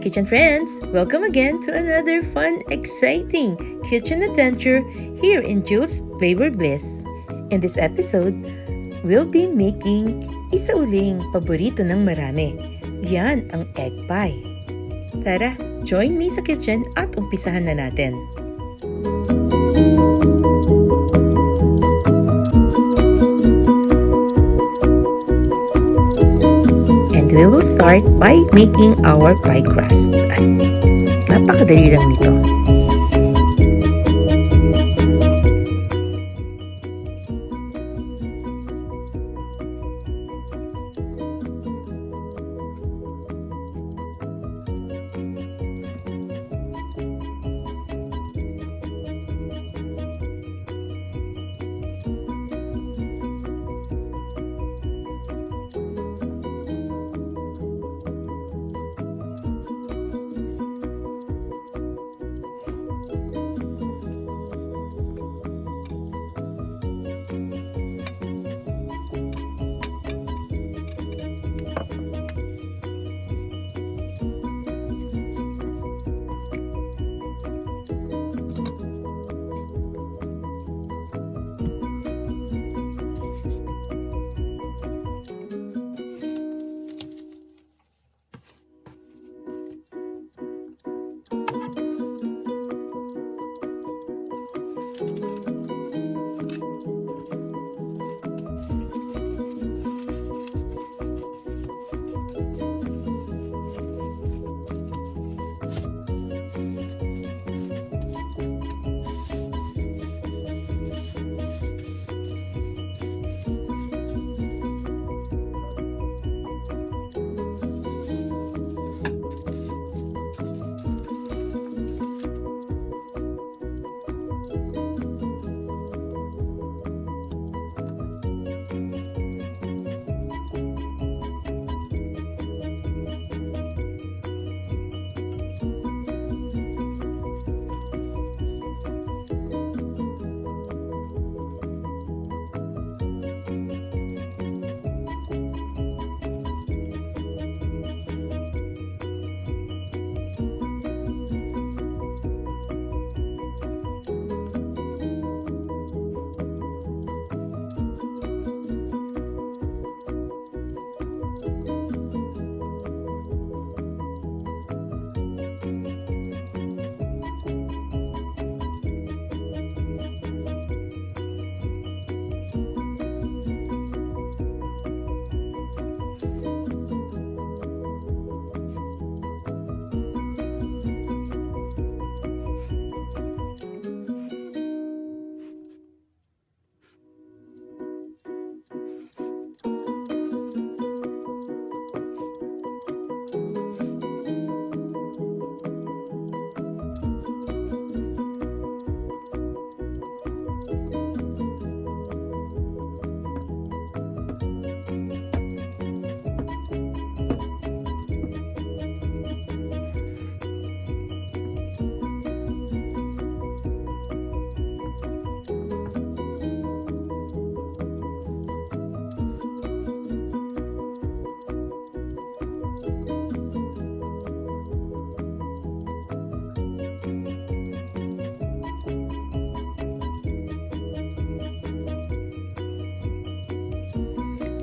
kitchen friends! Welcome again to another fun, exciting kitchen adventure here in Jules Flavor Bliss. In this episode, we'll be making isa uling paborito ng marami. Yan ang egg pie. Tara, join me sa kitchen at umpisahan na natin. We will start by making our pie crust. At napakadali lang nito.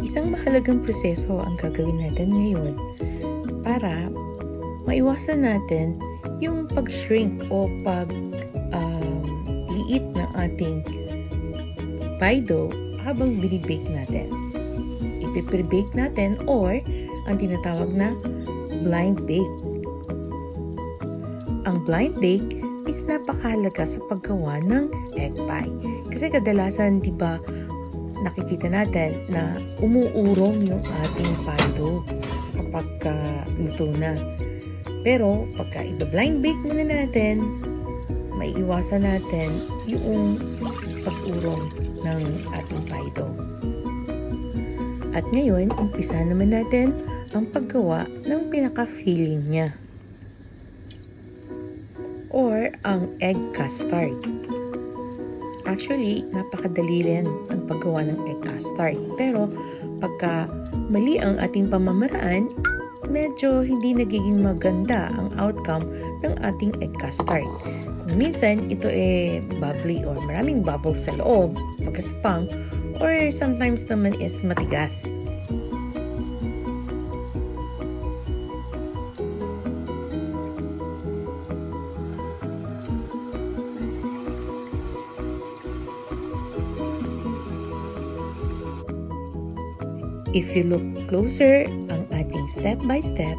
Isang mahalagang proseso ang gagawin natin ngayon para maiwasan natin yung pag-shrink o pag-liit ng ating pie dough habang binibake natin. Ipi-pre-bake natin or ang tinatawag na blind bake. Ang blind bake is napakahalaga sa paggawa ng egg pie. Kasi kadalasan, di ba, nakikita natin na umuurong yung ating pie dough kapag luto na. Pero pagka i-blind bake muna natin, may iwasan natin yung pag-urong ng ating pie dough. At ngayon, umpisa naman natin ang paggawa ng pinaka-filling niya or ang egg custard. Actually, napakadali rin ang paggawa ng egg custard. Pero, pagka mali ang ating pamamaraan, medyo hindi nagiging maganda ang outcome ng ating egg custard. Kung minsan, ito bubbly or maraming bubbles sa loob, magaspang, or sometimes naman is matigas. If you look closer ang ating step by step,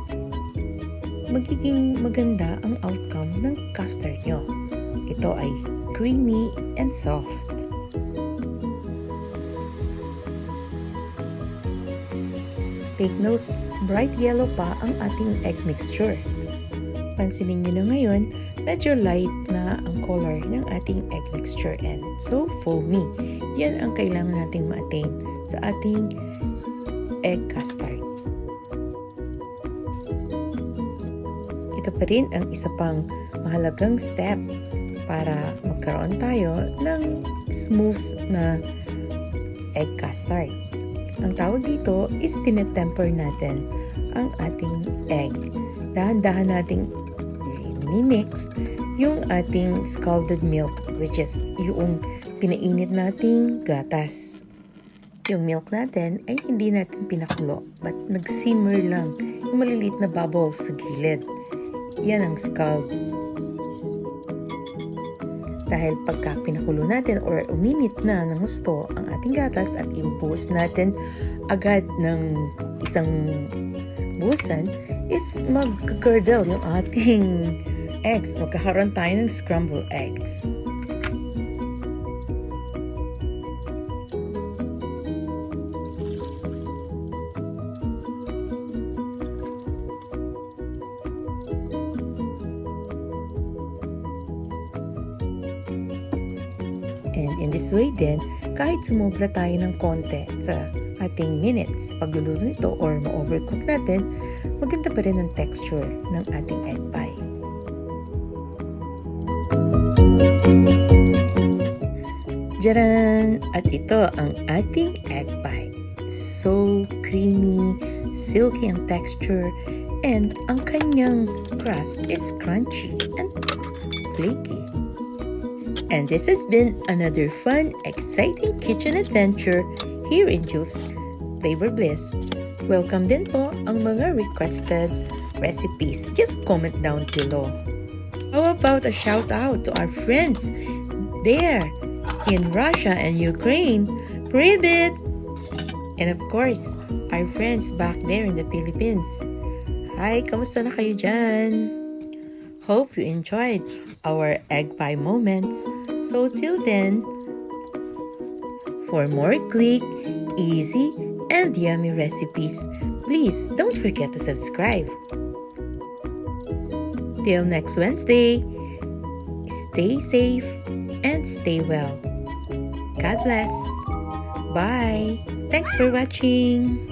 magiging maganda ang outcome ng custard nyo. Ito ay creamy and soft. Take note, bright yellow pa ang ating egg mixture. Pansinin nyo na ngayon, medyo light na ang color ng ating egg mixture and so foamy. Yan ang kailangan nating ma-attain sa ating egg custard. Ito pa rin ang isa pang mahalagang step para magkaroon tayo ng smooth na egg custard. Ang tawag dito is tinetemper natin ang ating egg. Dahan-dahan nating mix yung ating scalded milk, which is yung pinainit nating gatas. Yung milk natin ay hindi natin pinakulo, but nag-simmer lang. Yung maliliit na bubbles sa gilid. Yan ang scald. Dahil pagka pinakulo natin or uminit na ng gusto ang ating gatas at ibubuhos natin agad ng isang buhusan, is mag-curdle yung ating eggs. Magkakaroon tayo ng scrambled eggs. And in this way din, kahit sumobra tayo ng konti sa ating minutes pagluluto nito or ma-overcook natin, maganda pa rin ang texture ng ating egg pie. Jaran! At ito ang ating egg pie. So creamy, silky ang texture, and ang kanyang crust is crunchy and flaky. And this has been another fun, exciting kitchen adventure here in Jules Flavor Bliss. Welcome din po ang mga requested recipes. Just comment down below. How about a shout out to our friends there in Russia and Ukraine? Привет! And of course, our friends back there in the Philippines. Hi, kamusta na kayo dyan? Hope you enjoyed our egg pie moments. So till then, for more quick, easy, and yummy recipes, please don't forget to subscribe. Till next Wednesday, stay safe and stay well. God bless. Bye. Thanks for watching.